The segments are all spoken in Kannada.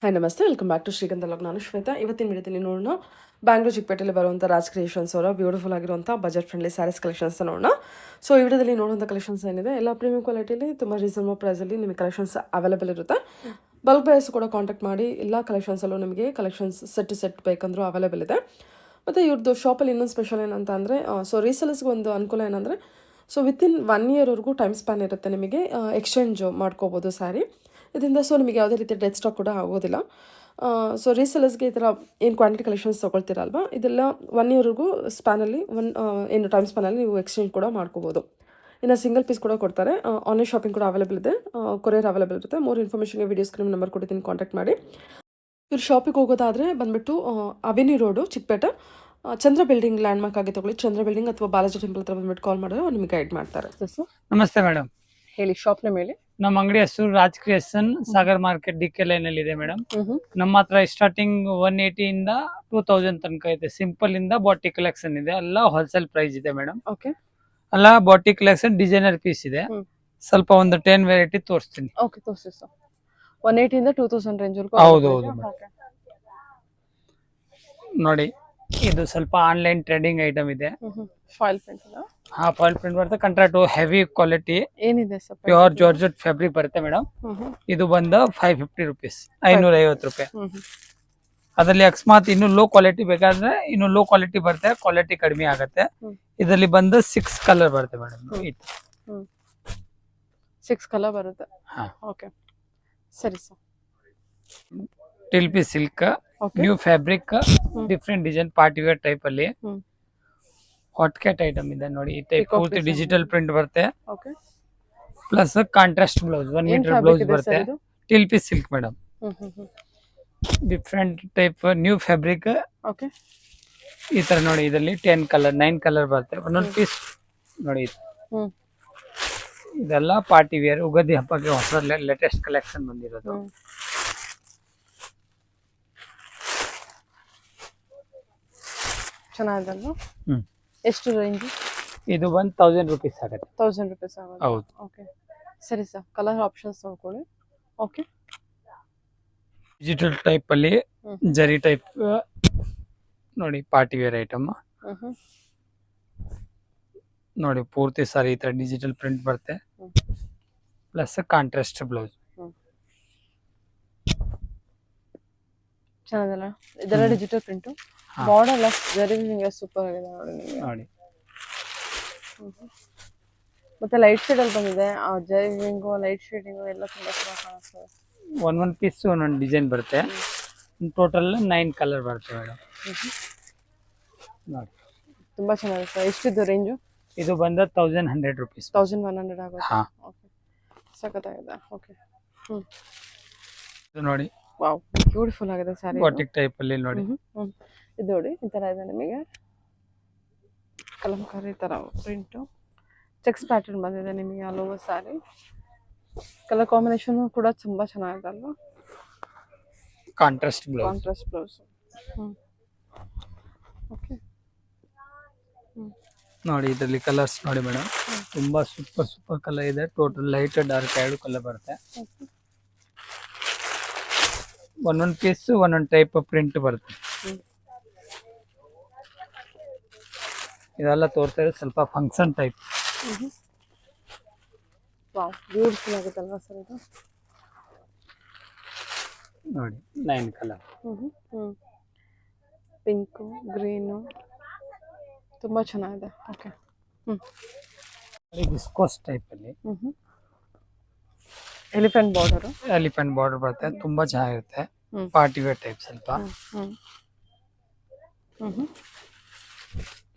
ಹಾಯ್ ನಮಸ್ತೆ, ವೆಲ್ಕಮ್ ಬ್ಯಾಕ್ ಟು ಶ್ರೀಗಂಧ ಲಾಗ್. ನಾನು ಶ್ವೇತಾ. ಇವತ್ತಿನ ವಿಡಿಯೋದಲ್ಲಿ ನೋಡೋಣ ಬ್ಯಾಂಗ್ಳೂರ್ ಚಿಕ್ಕಪೇಟೆಯಲ್ಲಿ ಬರುವಂಥ ರಾಜ್ ಕ್ರಿಯೇಷನ್ಸ್ ಅವರ ಬ್ಯೂಟಿಫುಲ್ ಆಗಿರುವಂಥ ಬಜೆಟ್ ಫ್ರೆಂಡ್ಲಿ ಸ್ಯಾರೀಸ್ ಕಲೆಕ್ಷನ್ಸ್ ನೋಡೋಣ. ಸೊ ಈ ವಿಡಿಯೋದಲ್ಲಿ ನೋಡುವಂಥ ಕಲೆಕ್ಷನ್ಸ್ ಏನಿದೆ ಎಲ್ಲ ಪ್ರೀಮಿಯಂ ಕ್ವಾಲಿಟಿಯಲ್ಲಿ ತುಂಬ ರೀಸನಬಲ್ ಪ್ರೈಸಲ್ಲಿ ನಿಮಗೆ ಕಲೆಕ್ಷನ್ಸ್ ಅವೈಲೇಬಲ್ ಇರುತ್ತೆ. ಬಲ್ಕ್ ಬೈಸ್ ಕೂಡ ಕಾಂಟ್ಯಾಕ್ಟ್ ಮಾಡಿ. ಎಲ್ಲ ಕಲೆಕ್ಷನ್ಸಲ್ಲೂ ನಿಮಗೆ ಕಲೆಕ್ಷನ್ಸ್ ಸೆಟ್ ಬೇಕಂದ್ರೂ ಅವೈಲೇಬಲ್ ಇದೆ. ಮತ್ತು ಇವ್ರದ್ದು ಶಾಪಲ್ಲಿ ಇನ್ನೊಂದು ಸ್ಪೆಷಲ್ ಏನಂತ ಅಂದರೆ, ಸೊ ರೀಸೆಲರ್ಸ್ಗೆ ಒಂದು ಅನುಕೂಲ ಏನಂದರೆ, ಸೊ ವಿತಿನ್ 1 ಇಯರ್ವರೆಗೂ ಟೈಮ್ ಸ್ಪ್ಯಾನ್ ಇರುತ್ತೆ. ನಿಮಗೆ ಎಕ್ಸ್ಚೇಂಜ್ ಮಾಡ್ಕೋಬೋದು ಸ್ಯಾರಿ ಇದರಿಂದ. ಸೊ ನಿಮಗೆ ಯಾವುದೇ ರೀತಿ ಡೆಡ್ ಸ್ಟಾಕ್ ಕೂಡ ಆಗೋದಿಲ್ಲ. ಸೊ ರೀಸೆಲರ್ಸ್ಗೆ ಈ ಥರ ಏನು ಕ್ವಾಂಟಿಟಿ ಕಲೆಕ್ಷನ್ಸ್ ತೊಗೊಳ್ತೀರಲ್ವ, ಇದೆಲ್ಲ 1 ಇಯರ್ವರೆಗೂ ಸ್ಪ್ಯಾನಲ್ಲಿ ಏನು ಟೈಮ್ ಸ್ಪ್ಯಾನಲ್ಲಿ ನೀವು ಎಕ್ಸ್ಚೇಂಜ್ ಕೂಡ ಮಾಡ್ಕೋಬೋದು. ಇನ್ನು ಸಿಂಗಲ್ ಪೀಸ್ ಕೂಡ ಕೊಡ್ತಾರೆ. ಆನ್ಲೈನ್ ಶಾಪಿಂಗ್ ಕೂಡ ಅವೈಲೇಬಲ್ ಇದೆ, ಕೊರಿಯರ್ ಅವೈಲೇಬಲ್ ಇರುತ್ತೆ. ಮೋರ್ ಇನ್ಫಾರ್ಮೇಷನ್ಗೆ ವಿಡಿಯೋ ಸ್ಕ್ರೀನ್ ನಂಬರ್ ಕೊಟ್ಟಿದ್ದೀನಿ, ಕಾಂಟ್ಯಾಕ್ಟ್ ಮಾಡಿ. ಇವ್ರು ಶಾಪಿಗೆ ಹೋಗೋದಾದರೆ ಬಂದುಬಿಟ್ಟು ಅವೆನ್ಯೂ ರೋಡು ಚಿಕ್ಕಪೇಟೆ, ಚಂದ್ರ ಬಿಲ್ಡಿಂಗ್ ಲ್ಯಾಂಡ್ ಮಾರ್ಕ್ ಆಗಿ ತಗೊಳ್ಳಿ. ಚಂದ್ರ ಬಿಲ್ಡಿಂಗ್ ಅಥವಾ ಬಾಲಾಜಿ ಟೆಂಪಲ್ ಹತ್ರ ಬಂದ್ಬಿಟ್ಟು ಕಾಲ್ ಮಾಡಿದ್ರೆ ಅವ್ರು ನಿಮಗೆ ಗೈಡ್ ಮಾಡ್ತಾರೆ. ನಮಸ್ತೆ ಮೇಡಮ್, ಹೇಳಿ, ಶಾಪ್ ನೇಮ್ ಹೇಳಿ. ನಮ್ಮ ಅಂಗಡಿ ಹೆಸರು Raj creation, Sagar market DK line ಅಲ್ಲಿ ಇದೆ ಮೇಡಮ್. ನಮ್ಮ ಹತ್ರ ಸ್ಟಾರ್ಟಿಂಗ್ 180 ಇಂದ 2000 ತನಕ ಇದೆ. ಸಿಂಪಲ್ ಇಂದ ಬಾಟಿ ಕಲೆಕ್ಷನ್ ಇದೆ, ಎಲ್ಲ ಹೋಲ್ಸೇಲ್ ಪ್ರೈಸ್ ಇದೆ ಮೇಡಮ್. ಓಕೆ, ಎಲ್ಲ ಬಾಟಿ ಕಲೆಕ್ಷನ್ ಡಿಸೈನರ್ ಪೀಸ್ ಇದೆ. ಸ್ವಲ್ಪ ಒಂದು 10 ವೆರೈಟಿ ತೋರಿಸ್ತೀನಿ. ಓಕೆ, ತೋರಿಸಿ ಸರ್. 180 ಇಂದ 2000 ರೇಂಜ್ ವರೆಗೂ. ಹೌದು ನೋಡಿ, ಇದು ಸ್ವಲ್ಪ ಆನ್ಲೈನ್ ಟ್ರೇಡಿಂಗ್ ಐಟಮ್ ಇದೆ. Foil print. ಹಾ, ಫಾಯಿಲ್ ಪ್ರಿಂಟ್ ಬರುತ್ತೆ. ಕಂಟ್ರಾಕ್ಟ್ ಹೆವಿ ಕ್ವಾಲಿಟಿ, ಏನಿದೆ ಸರ್? ಪ್ಯೂರ್ ಜಾರ್ಜೆಟ್ ಫ್ಯಾಬ್ರಿಕ್ ಬರುತ್ತೆ ಮೇಡಮ್. ಇದು ಬಂದು 550 ರುಪೀಸ್, 550 ರೂಪಾಯಿ. ಅದರಲ್ಲಿ ಅಕಸ್ಮಾತ್ ಇನ್ನು ಲೋ ಕ್ವಾಲಿಟಿ ಬೇಕಾದ್ರೆ ಇನ್ನು ಲೋ ಕ್ವಾಲಿಟಿ ಬರುತ್ತೆ, ಕ್ವಾಲಿಟಿ ಕಡಿಮೆ ಆಗುತ್ತೆ. ಇದರಲ್ಲಿ ಬಂದು 6 ಕಲರ್ ಬರುತ್ತೆ ಮೇಡಮ್. 6 ಕಲರ್ ಬರುತ್ತೆ. ಓಕೆ, ಸರಿ ಸರ್. ಟಿಲ್ಪಿ silk, new fabric, different design, party wear type ಅಲ್ಲಿ ಹಾಟ್ ಕ್ಯಾಟ್ ಐಟಮ್ ಇದೆ ನೋಡಿ. ಈ ಟೈಪ್ ಪೂರ್ತಿ ಡಿಜಿಟಲ್ ಪ್ರಿಂಟ್ ಬರುತ್ತೆ. Plus contrast blouse, 1 metre blouse ಬರುತ್ತೆ. ಟಿಲ್ಪಿ silk madam, different type new fabric. ಈ ತರ ನೋಡಿ, ಇದರಲ್ಲಿ 10 ಕಲರ್ 9 ಕಲರ್ ಬರುತ್ತೆ. ಒಂದೊಂದು ಪೀಸ್ ನೋಡಿ. ಇದೆಲ್ಲ ಪಾರ್ಟಿ ವೇರ್, ಉಗಾದಿ ಹಬ್ಬಕ್ಕೆ ಹೊಸ ಲೇಟೆಸ್ಟ್ ಕಲೆಕ್ಷನ್ ಬಂದಿರೋದು. ಚೆನ್ನಾಗಿದಲ್ವಾ? ಎಷ್ಟು ರೇಂಜ್? ಇದು 1000 ರೂಪೀಸ್ ಆಗುತ್ತೆ. 1000 ರೂಪೀಸ್ ಆಗುತ್ತೆ. ಹೌದು. ಓಕೆ, ಸರಿ ಸರ್. ಕಲರ್ ಆಪ್ಷನ್ಸ್ ನೋಡ್ಕೊಳ್ಳಿ. ಓಕೆ, ಡಿಜಿಟಲ್ ಟೈಪ್ ಅಲ್ಲಿ ಜರಿ ಟೈಪ್ ನೋಡಿ, ಪಾರ್ಟಿ ವೇರ್ ಐಟಮ್ ನೋಡಿ. ಪೂರ್ತಿ ಸಾರಿ ಈ ತರ ಡಿಜಿಟಲ್ ಪ್ರಿಂಟ್ ಬರುತ್ತೆ, ಪ್ಲಸ್ ಕಾಂಟ್ರಾಸ್ಟ್ ಬ್ಲೌಸ್. ಚೆನ್ನಾಗಲ್ಲ? ಇದೆಲ್ಲ ಡಿಜಿಟಲ್ ಪ್ರಿಂಟ್. ಬಾರ್ಡರ್ ಜರಿ ಸೂಪರ್ ಆಗಿದೆ ನೋಡಿ. ಮತ್ತೆ ಲೈಟ್ ಶೇಡ್ ಅಲ್ಲಿ ಬಂದಿದೆ. ಆ ಜರಿಂಗು ಲೈಟ್ ಶೇಡಿಂಗು ಎಲ್ಲ ತುಂಬಾ ಚೆನ್ನಾಗಿ ಕಾಣಿಸ್ತದೆ. ಒಂದೊಂದು ಪೀಸ್ ಒಂದೊಂದು ಡಿಸೈನ್ ಬರುತ್ತೆ. ಟೋಟಲ್ 9 ಕಲರ್ ಬರುತ್ತೆ ಮೇಡಮ್. ನೋಡಿ, ತುಂಬಾ ಚೆನ್ನಾಗಿದೆ ಸರ್. ಎಷ್ಟಿದ್ದು ರೇಂಜು? ಇದು ಬಂದ 1100 ರೂಪೀಸ್. 1100 ಆಗುತ್ತೆ. ಓಕೆ, ಸಖತ್ತಾಗಿದೆ. ಓಕೆ, ಇದು ನೋಡಿ, ವಾವ್, ಬ್ಯೂಟಿಫುಲ್ ಆಗಿದೆ ಸ್ಯಾರಿ. ಬಾಟಿಕ್ ಟೈಪ್ ಅಲ್ಲಿ ನೋಡಿ. ಇದು ನೋಡಿ, ಈ ತರ ಇದೆ ನಿಮಗೆ ಕಲಂಕಾರಿ ತರ ಪ್ರಿಂಟು, ಚೆಕ್ಸ್ ಪ್ಯಾಟರ್ನ್ ಬಂದಿದೆ ನಿಮಗೆ all over sari. Colour combination ಕೂಡ ತುಂಬಾ ಚೆನ್ನಾಗಿದೆ ಅಲ್ವಾ? Contrast blouse. ಓಕೆ, ನೋಡಿ ಇದರಲ್ಲಿ ಕಲರ್ಸ್ ನೋಡಿ ಮೇಡಮ್, ತುಂಬಾ ಸೂಪರ್ ಕಲರ್ ಇದೆ. ಟೋಟಲ್ ಲೈಟ್ ಡಾರ್ಕ್ 2 ಕಲರ್ ಬರುತ್ತೆ. ಒಂದೊಂದು ಪೀಸ್ ಒಂದೊಂದು ಟೈಪ್ ಪ್ರಿಂಟ್ ಬರುತ್ತೆ. ಇದೆಲ್ಲ ತೋರ್ತಾ ಇರೋದು ಸ್ವಲ್ಪ ಫಂಕ್ಷನ್ ಟೈಪ್. ವಾವ್, ಬ್ಯೂಟಿಫುಲ್ ಆಗುತ್ತಲ್ವಾ ಸರ್ ಇದು? ನೋಡಿ, 9 ಕಲರ್. ಪಿಂಕು, ಗ್ರೀನು, ತುಂಬಾ ಚೆನ್ನಾಗಿದೆ. ಓಕೆ, ವಿಸ್ಕೋಸ್ ಟೈಪ್ ಅಲ್ಲಿ ಎಲಿಫೆಂಟ್ ಬಾರ್ಡರ್ ಬರುತ್ತೆ. ತುಂಬಾ ಚೆನ್ನಾಗಿರುತ್ತೆ. ಪಾರ್ಟಿ ವೇರ್ ಟೈಪ್ ಸ್ವಲ್ಪ.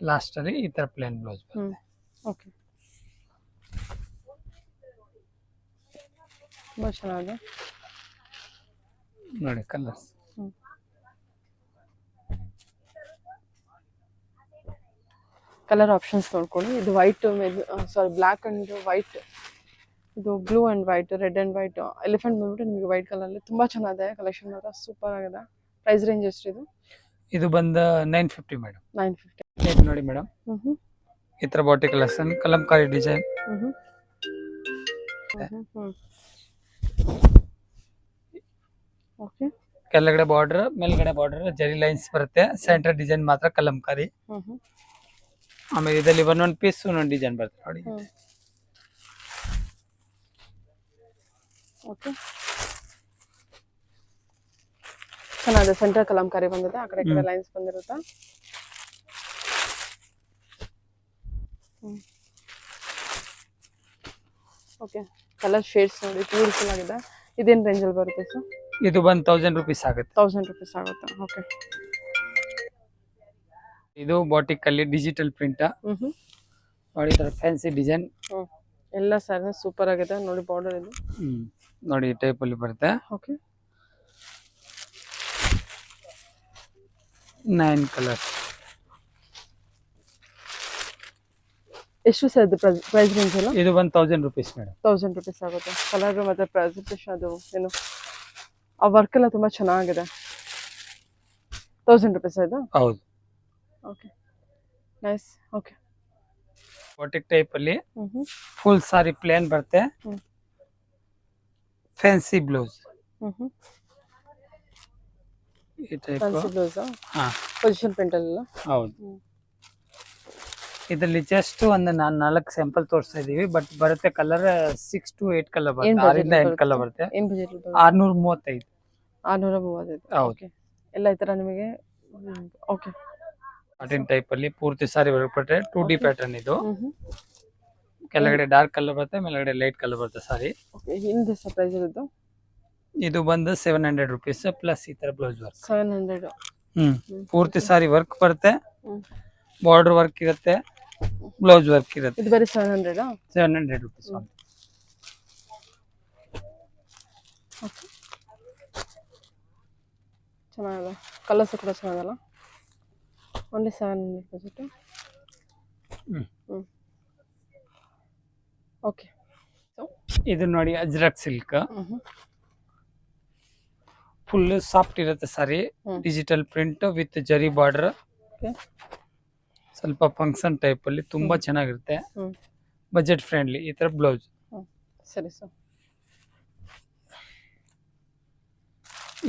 ಲಾಸ್ಟ್ ಅಲ್ಲಿ ಈ ತರ ಪ್ಲೇನ್ ಬ್ಲೌಸ್ ಬರುತ್ತೆ. ಓಕೆ, ತುಂಬಾ ಚೆನ್ನಾಗಿದೆ ನೋಡಿ ಕಲರ್ಸ್. ಕಲರ್ ಆಪ್ಷನ್ಸ್ ನೋಡ್ಕೊಳ್ಳಿ. ಇದು white, sorry black and white, ಇದು blue and white, red and white, elephant ಬಂದ್ಬಿಟ್ಟು ನಿಮಗೆ ವೈಟ್ ಕಲರ್ ಅಲ್ಲಿ ತುಂಬಾ ಚೆನ್ನಾಗಿದೆ ಕಲೆಕ್ಷನ್ ಮಾತ್ರ. ಸೂಪರ್ ಆಗಿದೆ. ಪ್ರೈಸ್ ರೇಂಜ್ ಎಷ್ಟು ಇದು? ಇದು ಬಂದ 950 ಮೇಡಮ್. 950 ನೋಡಿ ಮೇಡಮ್. ಈ ತರ baati collection, Kalamkari design. Okay, ಕೆಳಗಡೆ ಬಾರ್ಡರ್ ಮೇಲ್ಗಡೆ ಬಾರ್ಡರ್ ಜರಿ ಲೈನ್ಸ್ ಬರುತ್ತೆ. ಸೆಂಟರ್ ಡಿಸೈನ್ ಮಾತ್ರ ಕಲಂಕಾರಿ. ಆಮೇಲೆ ಇದರಲ್ಲಿ ಒಂದೊಂದು ಪೀಸ್ ಒಂದೊಂದು ಡಿಸೈನ್ ಬರುತ್ತೆ ನೋಡಿ. ಓಕೆ, ಚೆನ್ನಾಗಿದೆ. ಸೆಂಟರ್ ಕಲಂಕಾರಿ ಬಂದಿದೆ, ಆ ಕಡೆ ಈ ಕಡೆ ಲೈನ್ಸ್ ಬಂದಿರುತ್ತೆ. ಓಕೆ, ಕಲರ್ ಶೇಡ್ಸ್ ನೋಡಿ ಬ್ಯೂಟಿಫುಲ್ ಆಗಿದೆ. ಇದೇನು ರೇಂಜಲ್ಲಿ ಬರುತ್ತೆ ಸರ್? ಇದು ಬಂದು 1000 ರೂಪೀಸ್ ಆಗುತ್ತೆ. 1000 ರೂಪೀಸ್ ಆಗುತ್ತೆ. ಓಕೆ, ಇದು ಬಾಟಿಕ್ ಅಲ್ಲಿ ಡಿಜಿಟಲ್ ಪ್ರಿಂಟ್ ನೋಡಿ. ಈ ತರ ಫ್ಯಾನ್ಸಿ ಡಿಸೈನ್ ಎಲ್ಲ ಸ್ಯಾರಿ ಸೂಪರ್ ಆಗಿದೆ ನೋಡಿ. ಬಾರ್ಡರ್ ಇದು ನೋಡಿ ಈ ಟೈಪ್ ಅಲ್ಲಿ ಬರುತ್ತೆ. Okay, 9 colour. ಎಷ್ಟು ಸರ್ ಇದು ಪ್ರೈಸ್ ರೇಂಜ್ ಎಲ್ಲ? ಇದು ಬಂದು 1000 ರೂಪೀಸ್ ಮೇಡಮ್. 1000 ರೂಪೀಸ್ ಆಗುತ್ತೆ. ಕಲರ್ ಮತ್ತೆ ಪ್ರೆಸೆಂಟೇಷನ್ ಅದು ಏನು ಆ ವರ್ಕ್ ಎಲ್ಲ ತುಂಬಾ ಚೆನ್ನಾಗಿದೆ. 1000 ರೂಪೀಸ್ ಇದು? ಹೌದು. Okay, nice. Okay, batik type ಅಲ್ಲಿ ಫುಲ್ ಸಾರಿ ಪ್ಲೇನ್ ಬರುತ್ತೆ. ಫ್ಯಾನ್ಸಿ ಬ್ಲೌಸ್ ಈ ಟೈಪ್. ಫ್ಯಾನ್ಸಿ ಬ್ಲೌಸ್ ಹಾ, ಪೊಸಿಷನ್ ಪ್ರಿಂಟ್ ಅಲ್ಲ? ಹೌದು. ಇದರಲ್ಲಿ ಜಸ್ಟ್ ಒಂದು 4 ಸ್ಯಾಂಪಲ್ ತೋರಿಸ್ತಾ ಇದೀವಿ. ಬಟ್ ಬರುತ್ತೆ ಕಲರ್ 6 to 8 ಕಲರ್ ಬರುತ್ತೆ. 6 ಇಂದ 8 ಕಲರ್ ಬರುತ್ತೆ. ಏನು ಬಜೆಟ್? 635. 635. ಹೌದು. ಓಕೆ, ಎಲ್ಲ ಈ ತರ ನಿಮಗೆ. ಓಕೆ, ಕಾಟನ್ ಟೈಪ್ ಅಲ್ಲಿ ಪೂರ್ತಿ ಸಾರಿ ಬರುತ್ತೆ. 2D ಪ್ಯಾಟರ್ನ್ ಇದು. ಕೆಳಗಡೆ ಡಾರ್ಕ್ ಕಲರ್ ಬರುತ್ತೆ, ಮೇಲ್ಗಡೆ ಲೈಟ್ ಕಲರ್ ಬರುತ್ತೆ ಸಾರಿ. ಓಕೆ, ಹಿಂದೆ ಪ್ರೈಸ್ ಇರೋದು? ಇದು ಬಂದು 700 ರೂಪೀಸ್ ಪ್ಲಸ್ ಈ ತರ ಬ್ಲೌಸ್ ವರ್ಕ್. 700. ಪೂರ್ತಿ ಸಾರಿ ವರ್ಕ್ ಬರುತ್ತೆ. ಬಾರ್ಡರ್ ವರ್ಕ್ ಇರುತ್ತೆ, ಬ್ಲೌಸ್ ವರ್ಕ್ ಇರುತ್ತೆ. ಇದು ಬರೀ 700? 700 ರೂಪೀಸ್. ಓಕೆ, ಚೆನ್ನಾಗಿದೆ. ಕಲರ್ಸ್ ಕೂಡ ಚೆನ್ನಾಗಲ್ಲ. Only 700 budget. ಓಕೆ, ಇದು ನೋಡಿ ಅಜ್ರಕ್ ಸಿಲ್ಕ್. ಫುಲ್ ಸಾಫ್ಟ್ ಇರುತ್ತೆ ಸಾರಿ. ಡಿಜಿಟಲ್ ಪ್ರಿಂಟ್ ವಿತ್ ಜರಿ ಬಾರ್ಡರ್. ಸ್ವಲ್ಪ ಫಂಕ್ಷನ್ ಟೈಪ್ ಅಲ್ಲಿ ತುಂಬಾ ಚೆನ್ನಾಗಿರುತ್ತೆ. Budget friendly. ಈ ತರ ಬ್ಲೌಸ್. ಸರಿ ಸರ್.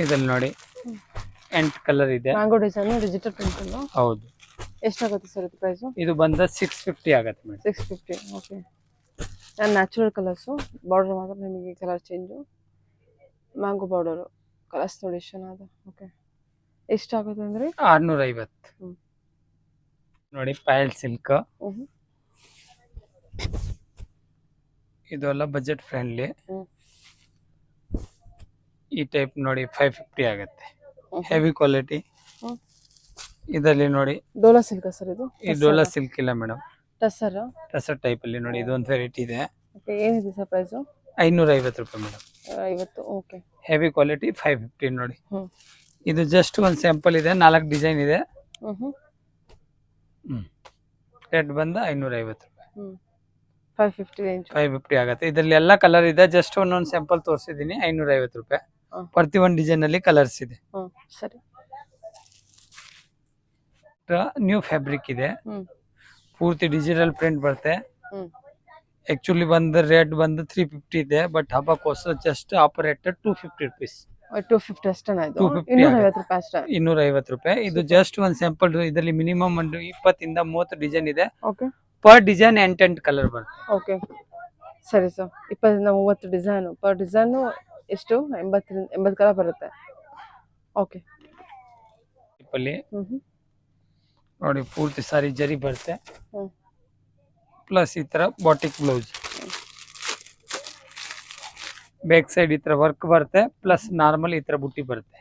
ಇದ್ರಲ್ಲಿ ನೋಡಿ 8 ಕಲರ್ ಇದೆ. ಮ್ಯಾಂಗೋ ಡಿಸೈನ್ ಡಿಜಿಟಲ್ ಪ್ರಿಂಟ್ ಅಲ್ಲ? ಹೌದು. ಎಷ್ಟಾಗುತ್ತೆ ಸರ್ ಇದು ಪ್ರೈಸ್? ಇದು ಬಂದ 650 ಆಗುತ್ತೆ ಮೇಡಮ್. 650. ಓಕೆ, ನಾನು ನ್ಯಾಚುರಲ್ ಕಲರ್ಸು. ಬಾರ್ಡರ್ ಮಾತ್ರ ನಿಮಗೆ colour change. Mango border colours ನೋಡಿ ಎಷ್ಟು ಚೆನ್ನಾಗಿದೆ. ಓಕೆ, ಎಷ್ಟಾಗುತ್ತೆ ಅಂದರೆ? 650. ನೋಡಿ ಪಾಯಲ್ ಸಿಲ್ಕ್. ಇದು ಎಲ್ಲ ಬಜೆಟ್ ಫ್ರೆಂಡ್ಲಿ. ಈ ಟೈಪ್ ನೋಡಿ 550 ಆಗುತ್ತೆ. Heavy quality. ಇದರಲ್ಲಿ ನೋಡಿ ಡೋಲಾ ಸಿಲ್ಕ್ ಸರ್ ಇದು? ಈ ಡೋಲಾ ಸಿಲ್ಕ್ ಇಲ್ಲ ಮೇಡಮ್, ಟಸರ್. ಟಸರ್ ಟೈಪ್ ಅಲ್ಲಿ ನೋಡಿ ಇದೊಂದು ವೆರೈಟಿ ಇದೆ. ಓಕೆ, ಏನಿದೆ ಸರ್ ಪ್ರೈಸು? 550 ರೂಪಾಯಿ ಮೇಡಮ್. 50. ಓಕೆ, ಹೆವಿ ಕ್ವಾಲಿಟಿ 550 ನೋಡಿ. ಇದು ಜಸ್ಟ್ ಒಂದು ಸ್ಯಾಂಪಲ್ ಇದೆ, 4 ಡಿಸೈನ್ ಇದೆ. ರೇಟ್ ಬಂದು 550 ರೂಪಾಯಿ. 550 ರೇಂಜ್. 550 ಆಗುತ್ತೆ. ಇದರಲ್ಲಿ ಎಲ್ಲ ಕಲರ್ ಇದೆ. ಜಸ್ಟ್ ಒಂದೊಂದು ಸ್ಯಾಂಪಲ್ ತೋರಿಸಿದ್ದೀನಿ. 550 ರೂಪಾಯಿ. ಪ್ರತಿ ಒಂದು ಡಿಸೈನ್ ಅಲ್ಲಿ ಕಲರ್ಸ್ ಇದೆ. ಸರಿ. ನ್ಯೂ ಫ್ಯಾಬ್ರಿಕ್ ಇದೆ. ಪೂರ್ತಿ ಡಿಜಿಟಲ್ ಪ್ರಿಂಟ್ ಬರುತ್ತೆ. ಆಕ್ಚುಲಿ ಬಂದು ರೇಟ್ ಬಂದು 350 ಇದೆ. ಬಟ್ ಹಬ್ಬಕ್ಕೋಸ್ಕರ ಜಸ್ಟ್ ಆಫರ್ ರೇಟ್ 250 ರೂಪೀಸ್. 250 ಅಷ್ಟೇನಾ ಇದು? 250 ರೂಪಾಯಿ ಅಷ್ಟೇ. 250 ರೂಪಾಯಿ. ಇದು ಜಸ್ಟ್ ಒಂದು ಸ್ಯಾಂಪಲ್. ಇದರಲ್ಲಿ ಮಿನಿಮಮ್ ಒಂದು 20 ಇಂದ 30 ಡಿಸೈನ್ ಇದೆ. ಓಕೆ, ಪರ್ ಡಿಸೈನ್ 8 ಕಲರ್ ಬರುತ್ತೆ. ಓಕೆ, ಸರಿ ಸರ್. 20 ಇಂದ 30 ಡಿಸೈನು. ಪರ್ ಡಿಸೈನು ಎಷ್ಟು? 80 ಕಲರ್ ಬರುತ್ತೆ. ಓಕೆ, ನೋಡಿ ಪೂರ್ತಿ ಸಾರಿ ಜರಿ ಬರುತ್ತೆ. ಪ್ಲಸ್ ಈ ತರ ಬಾಟಿಕ್ ಬ್ಲೌಸ್. ಬ್ಯಾಕ್ ಸೈಡ್ ಈ ತರ ವರ್ಕ್ ಬರುತ್ತೆ. ಪ್ಲಸ್ ನಾರ್ಮಲ್ ಈ ತರ ಬುಟ್ಟಿ ಬರುತ್ತೆ.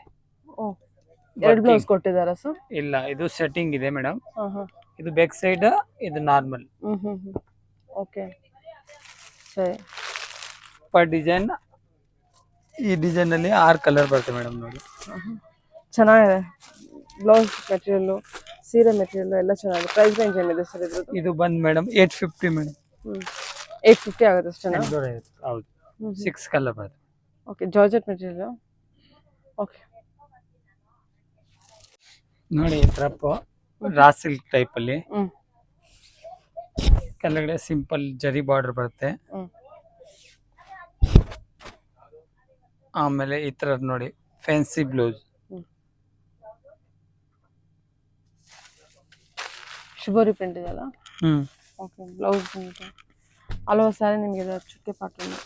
ಎರಡು ಬ್ಲೌಸ್ ಕೊಟ್ಟಿದ್ದಾರಾ ಸರ್? ಇಲ್ಲ, ಇದು ಸೆಟ್ಟಿಂಗ್ ಇದೆ ಮೇಡಮ್. ಇದು ಬ್ಯಾಕ್ ಸೈಡ್, ಇದು ನಾರ್ಮಲ್. ಓಕೆ, ಸರಿ. ಪರ್ ಡಿಸೈನ್ ಈ ಡಿಸೈನ್ ಅಲ್ಲಿ 6 ಕಲರ್ ಬರುತ್ತೆ ಮೇಡಮ್. ನೋಡಿ ಚೆನ್ನಾಗಿದೆ. ಬ್ಲೌಸ್ ಮೆಟೀರಿಯಲ್, ಸೀರೆ ಮೆಟೀರಿಯಲ್ ಎಲ್ಲ ಚೆನ್ನಾಗಿದೆ. ಪ್ರೈಸ್ ರೇಂಜ್ ಏನಿದೆ ಸರ್ ಇದ್ರದ್ದು? ಇದು ಬಂದು ಮೇಡಮ್ 850 ಮೇಡಮ್. 850 ಆಗುತ್ತೆ ಅಷ್ಟೇನಾ? ಹೌದು. 6 ಕಲರ್ ಬರುತ್ತೆ. Okay, georgette material. ಓಕೆ, ನೋಡಿ ಟ್ರಪ್ ರಾ ಸಿಲ್ಕ್ ಟೈಪ್ ಅಲ್ಲಿ. ಕೆಳಗಡೆ ಸಿಂಪಲ್ ಜರಿ ಬಾರ್ಡರ್ ಬರುತ್ತೆ. ಆಮೇಲೆ ಈ ತರ ನೋಡಿ ಫ್ಯಾನ್ಸಿ ಬ್ಲೌಸ್. ಶಿಬೋರಿ ಪ್ರಿಂಟ್ ಇದೆಯಲ್ಲ. ಹ್ಮ್ ಓಕೆ, ಬ್ಲೌಸ್ ಪ್ರಿಂಟ್ ಅಲ್ವಾ ಸ್ಯಾರಿ ನಿಮಗೆ ಇದು ಚುಕ್ಕೆ ಪ್ಯಾಟರ್ನ್.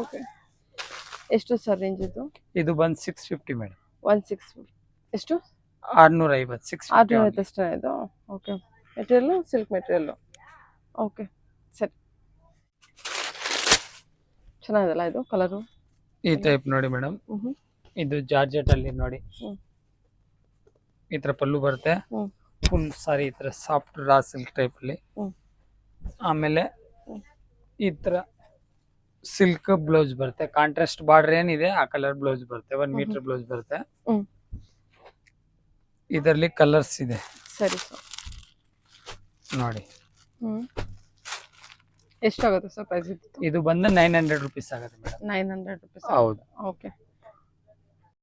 ಓಕೆ, ಎಷ್ಟು ಸರ್ ರೇಂಜ್ ಇದು? ಇದು ಬಂದು 650 ಮೇಡಮ್. 16 ಎಷ್ಟು? 650 650 650 ಅಷ್ಟೇ ಇದು. Okay, material silk material. Okay ಸರಿ, ಚೆನ್ನಾಗಿದೆಲ್ಲ ಇದು ಕಲರು. ಈ ಟೈಪ್ ನೋಡಿ ಮೇಡಮ್. ಹ್ಞೂ ಇದು ಜಾರ್ಜೆಟ್ ಅಲ್ಲಿ ನೋಡಿ ಹ್ಞೂ ಈ ತರ ಪಲ್ಲು ಬರುತ್ತೆ. ಹ್ಞೂ ಫುಲ್ ಸಾರಿ ಈ ತರ ಸಾಫ್ಟ್ ರಾ ಸಿಲ್ಕ್ ಟೈಪ್ ಅಲ್ಲಿ. ಹ್ಞೂ ಆಮೇಲೆ ಈ ತರ ಸಿಲ್ಕ್ ಬ್ಲೌಸ್ ಬರುತ್ತೆ. ಕಾಂಟ್ರಾಸ್ಟ್ ಬಾರ್ಡರ್ ಏನಿದೆ ಆ ಕಲರ್ ಬ್ಲೌಸ್ ಬರುತ್ತೆ. 1 ಮೀಟರ್ ಬ್ಲೌಸ್ ಬರುತ್ತೆ. ಹ್ಞೂ ಇದರಲ್ಲಿ ಕಲರ್ಸ್ ಇದೆ ಸರಿ ಸರ್. ನೋಡಿ. ಹ್ಞೂ ಎಷ್ಟಾಗುತ್ತೆ ಸರ್ ಪ್ರೈಸ್ ಇದು? ಇದು ಬಂದು 900 ರುಪೀಸ್ ಆಗುತ್ತೆ ಮೇಡಮ್. 900 ರುಪೀಸ್. ಹೌದು. ಓಕೆ